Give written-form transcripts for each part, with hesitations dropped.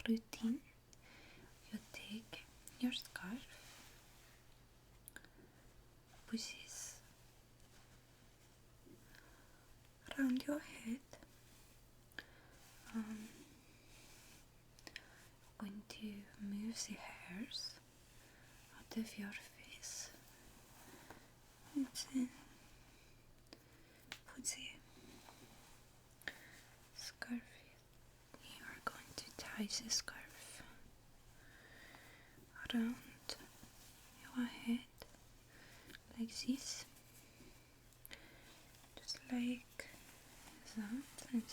routine. You take your scarf, put this around your head. Going to move the hairs out of your face and then put the scarf. You are going to tie the scarf around your head like this, just like that, and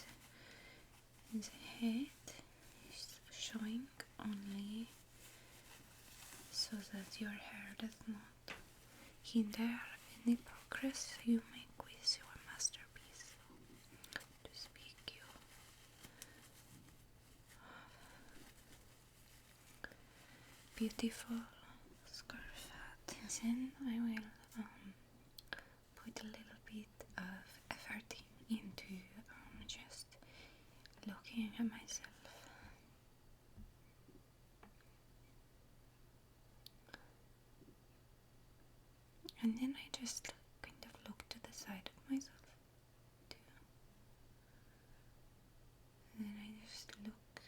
the head is showing only so that your hair does not hinder any progress you make with your masterpiece. To speak you of beautiful scarf hat, and then I will put a little bit of effort into just looking at myself. And then I just kind of look to the side of myself too. And then I just look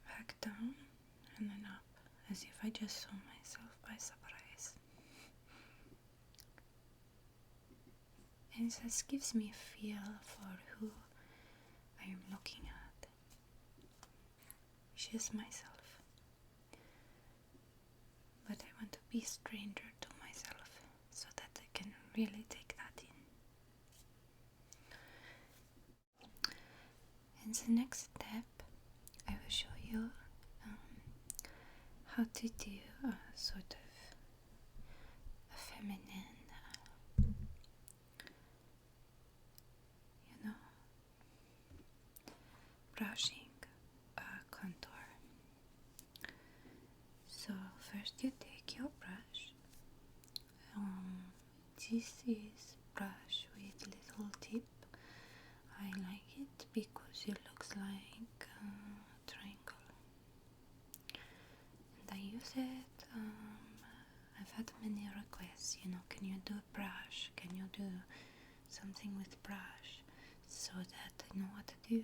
back down and then up, as if I just saw myself by surprise. And this gives me a feel for who I am looking at, which is myself. But I want to be a stranger to myself so that I can really take that in. And the next step, I will show you how to do a sort of a feminine, brushing contour. So first you take your brush. This is brush with little tip. I like it because it looks like a triangle. And I use it. I've had many requests, can you do a brush? Can you do something with brush? So that I know what to do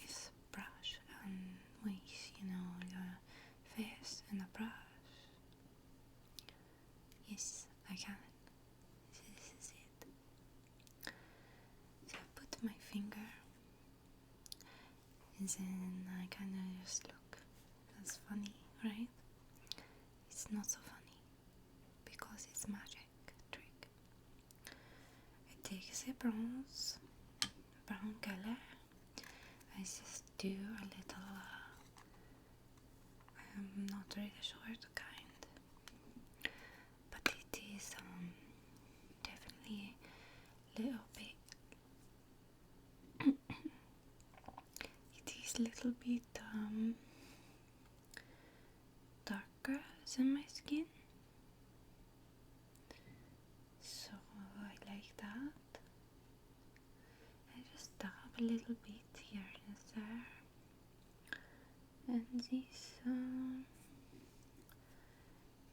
with brush and with, your face and a brush. Yes, I can. This is it. So I put my finger and then I kind of just look. That's funny, right? It's not so funny because it's magic trick. I take the brown color. I just do a little, I'm not really sure the kind, but it is definitely a little bit, it is a little bit darker than my skin, so I like that. I just dab a little bit here and there, and this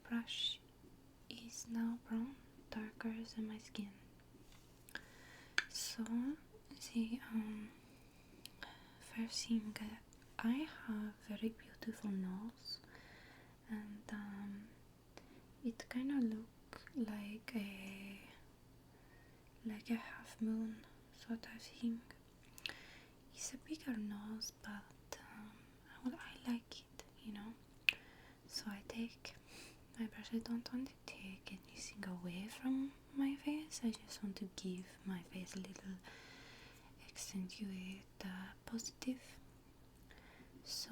brush is now brown, darker than my skin. So the first thing, I have very beautiful nose, and it kind of look like a half moon sort of thing. It's a bigger nose, but I like it, So I take my brush. I don't want to take anything away from my face. I just want to give my face a little accentuate positive. So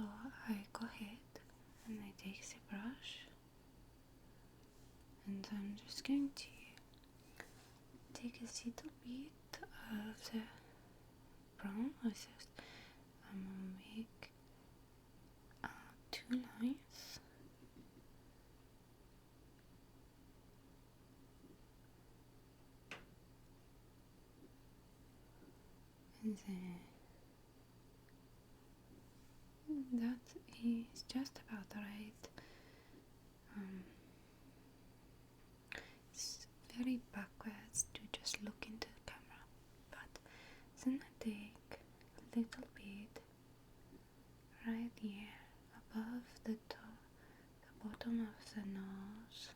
I go ahead and I take the brush, and I'm just going to take a little bit of the brown. I'm gonna make 2 lines. And then that is just about right. It's very backwards to just look into the camera, but then I take a little bit right here above the bottom of the nose.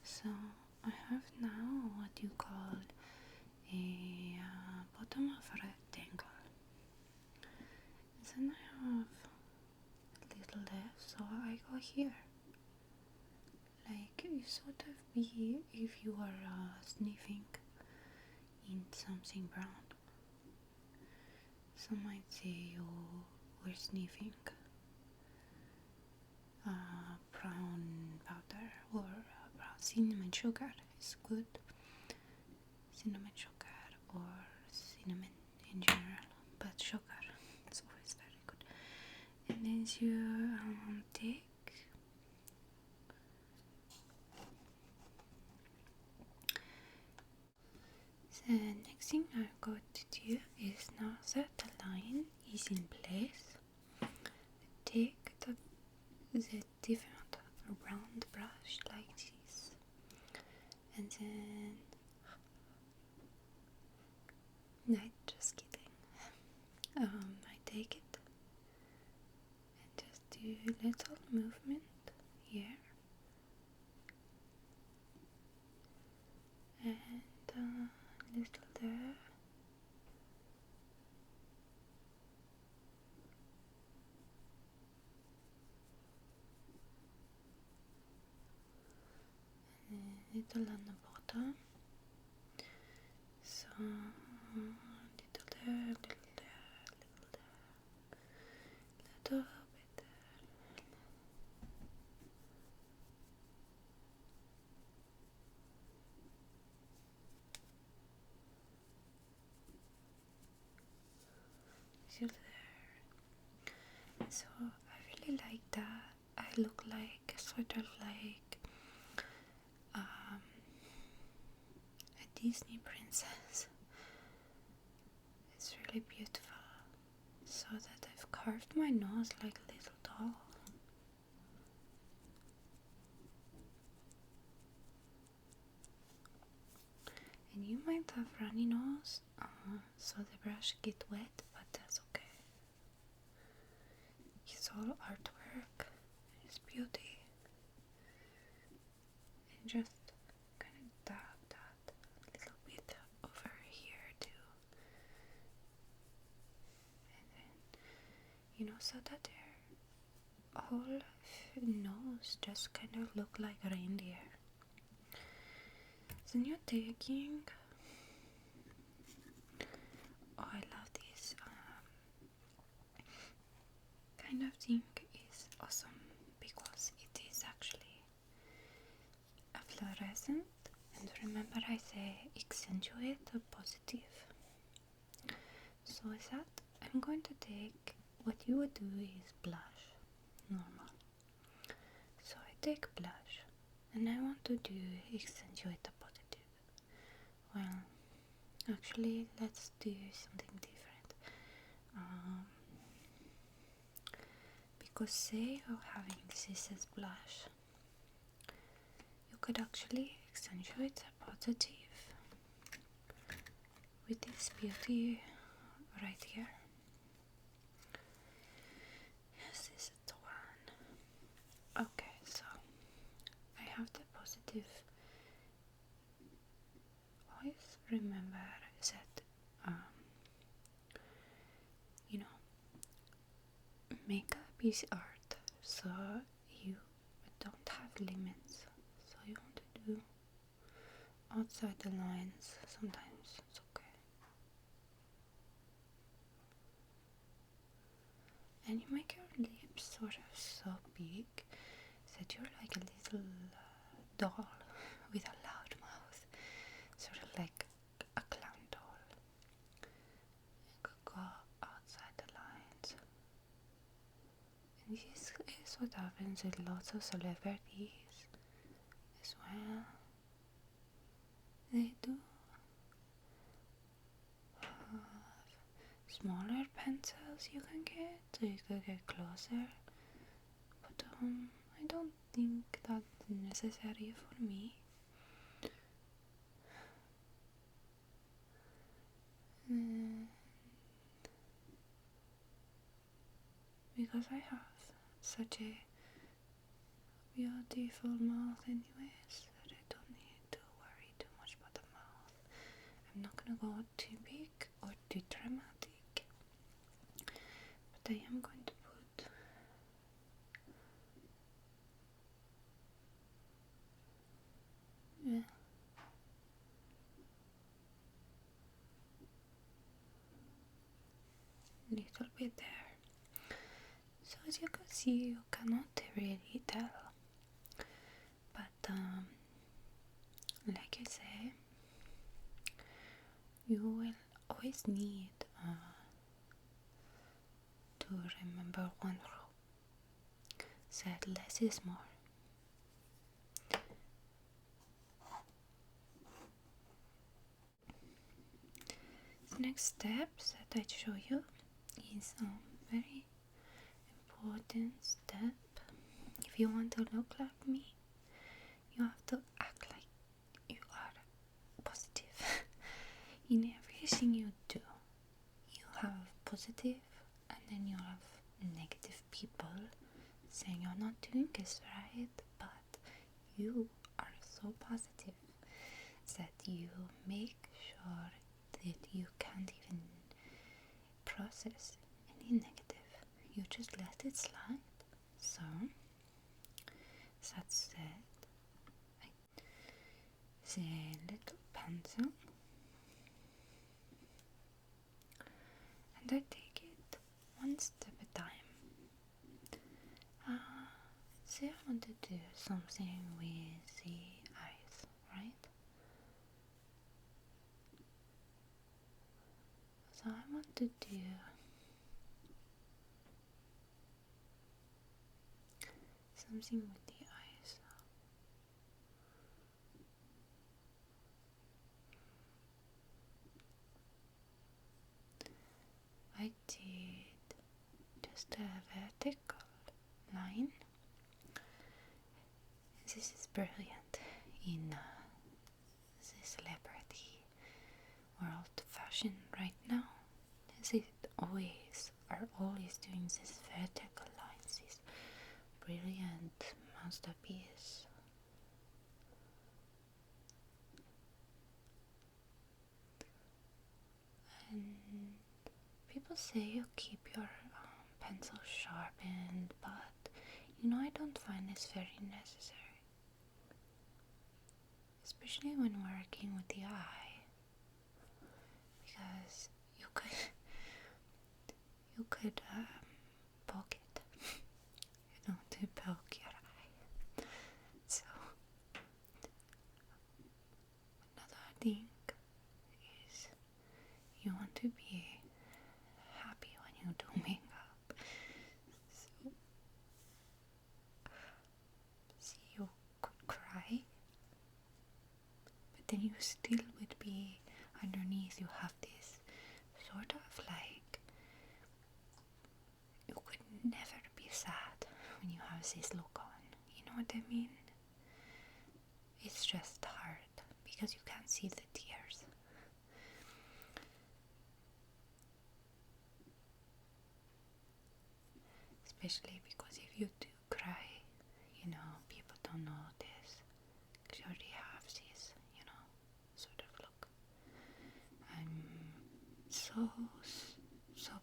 So I have now what you call a bottom of a rectangle. Then I have a little left, so I go here. Like you sort of be if you are sniffing in something brown. Some might say you were sniffing brown powder or brown cinnamon sugar is good. Cinnamon sugar or cinnamon in general, but sugar is always very good. And then you take the next thing I'm going to do is, now that the line is in place, take the different round brush like this, and then no, just kidding. I take it and just do little movement here and little there. Little on the bottom, so little there, little there, little bit there. Still there. So I really like that. I look like sort of like a Disney princess. It's really beautiful. So that I've carved my nose like a little doll. And you might have runny nose, so the brush get wet, but that's okay. It's all artwork, it's beauty. And just kind of dab that a little bit over here too. And then, so that their whole nose just kind of look like a reindeer. Then you're taking, I love this kind of thing, is awesome because it is actually a fluorescent, and remember I say accentuate the positive. So with that, I'm going to take, what you would do is blush, normal. So I take blush and I want to do accentuate the positive. Well, actually, let's do something different. Because say you're having this as blush, you could actually accentuate the positive with this beauty right here. Yes, this is the one. Okay, so I have the positive. Always remember that makeup is art, so you don't have limits, so you want to do outside the lines. Sometimes it's okay, and you make your lips sort of so big that you're like a little doll with a loud mouth, sort of like a clown doll. You could go outside the lines. And this is what happens with lots of celebrities as well. They do have smaller pencils you can get, so you could get closer. But I don't think that's necessary for me. Because I have such a beautiful mouth anyways that I don't need to worry too much about the mouth. I'm not gonna go too big or too dramatic, but I am going to put a little bit there. So as you can see, you cannot really tell, but like I say, you will always need to remember one rule: said less is more. The next steps that I show you is very important step. If you want to look like me, you have to act like you are positive. In everything you do, you have positive and then you have negative people saying you're not doing this right, but you are so positive that you make sure that you can't even process any negative. You just let it slide. So that said, the little pencil, and I take it one step at a time. Say I want to do something with the eyes, right? So I want to do something with the eyes. I did just a vertical line. This is brilliant in the celebrity world fashion right now. They are always doing this vertical lines, this brilliant masterpiece. And people say you keep your pencil sharpened, but I don't find this very necessary, especially when working with the eye, because you could poke it, to poke your eye. So another thing is you want to be happy when you do makeup. So you could cry, but then you still would be underneath. You have this sort of like, you could never be sad when you have this look on. You know what I mean? It's just hard because you can't see the tears. Especially because if you do cry, people don't notice. Because you already have this, sort of look. I'm so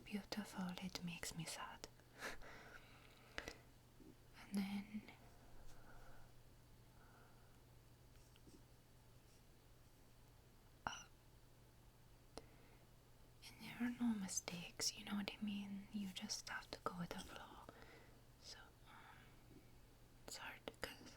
beautiful, it makes me sad. And then and there are no mistakes, you know what I mean? You just have to go with the flow. So it's hard because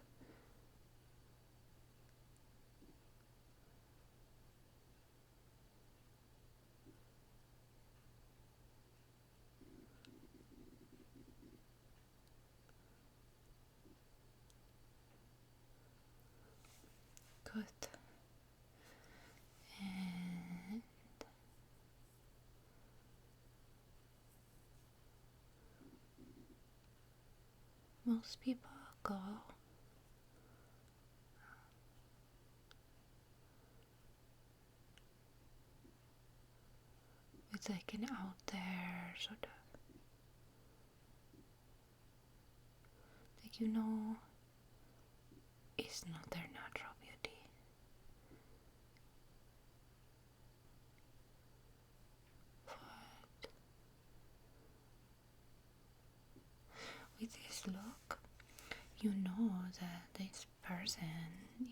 good. And most people go with like an out there sort of, like, you know, it's not their natural beauty. But with this look, you know that this person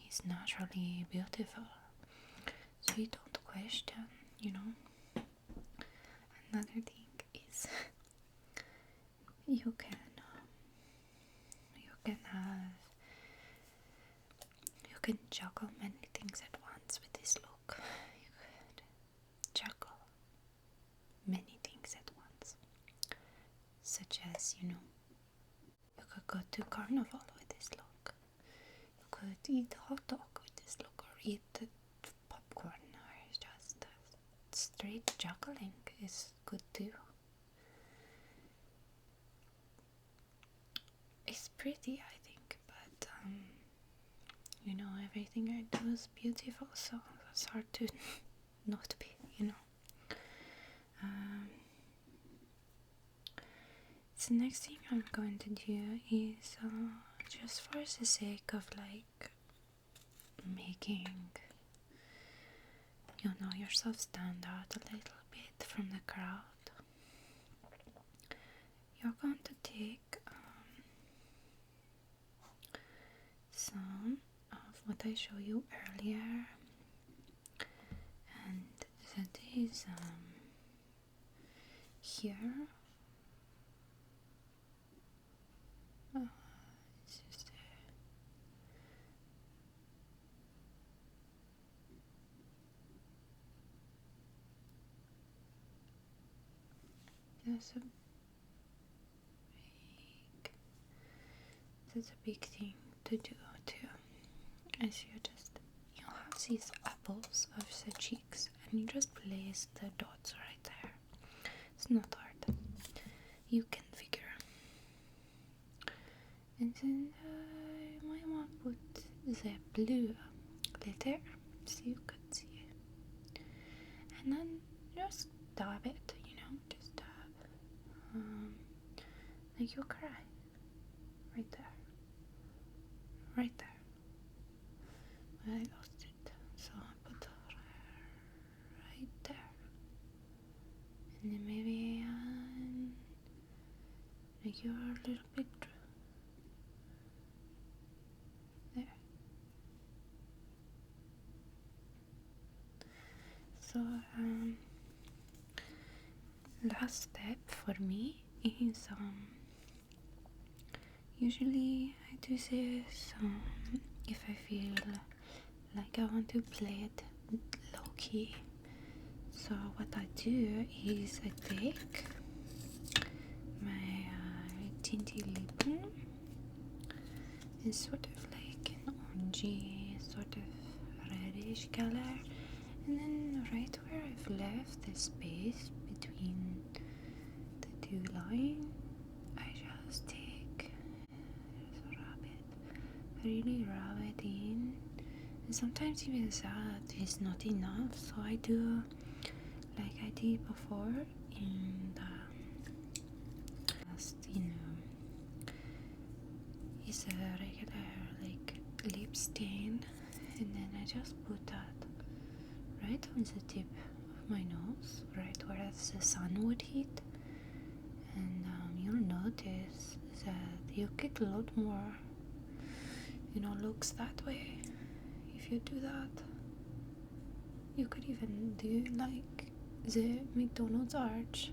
is naturally beautiful, so you don't question, you know. Another thing is you can juggle many things at once with this look. You could juggle many things at once, such as, you know, you could go to carnival with this look, you could eat hot dog with this look, or eat the popcorn, or just straight juggling is good too. It's pretty, I think, but you know, everything I do is beautiful, so it's hard to not be, you know. So the next thing I'm going to do is just for the sake of like making, you know, yourself stand out a little bit from the crowd, you're going to take some of what I showed you earlier, and that is here. It's just that's a big thing to do too. As you have these apples of the cheeks, and you just place the dots right there. It's not hard. You can figure. And then you might want to put the blue glitter so you could see it. And then just dab it, you know, just dab. Like you cry. Right there. Right there. I lost it, so I put right there. And then maybe like you're a little bit there. So last step for me is usually I do this if I feel like I want to play it low key. So what I do is I take my tinty lip balm. It's sort of like an orangey, sort of reddish color, and then right where I've left the space between the two lines, I just take, just rub it, really rub it in. And sometimes even that is not enough, so I do like I did before in the last, you know, it's a regular like lip stain, and then I just put that right on the tip of my nose, right where the sun would hit, and you'll notice that you get a lot more, you know, looks that way if you do that. You could even do like the McDonald's arch.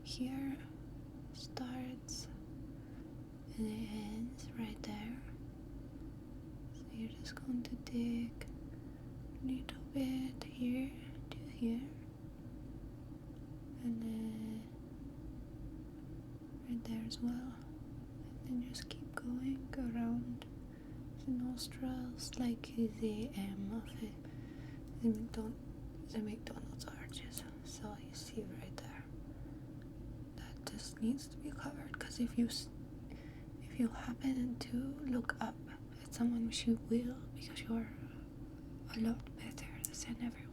Here starts and it ends right there. So you're just going to take a little bit here to here, and then right there as well. And then just keep going around the nostrils like the M of it, the McDonald's arches. So you see right there, that just needs to be covered, because if if you happen to look up at someone, which you will because you're a lot better than everyone,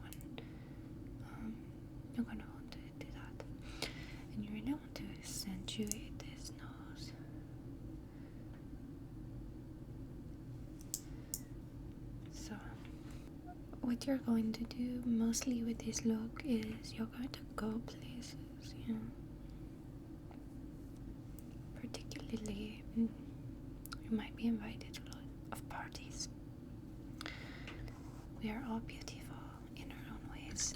you're gonna want to do that. And you really want to accentuate this nose. So what you're going to do mostly with this look is you're going to go places, you know. Particularly, you might be invited to a lot of parties. We are all beautiful in our own ways.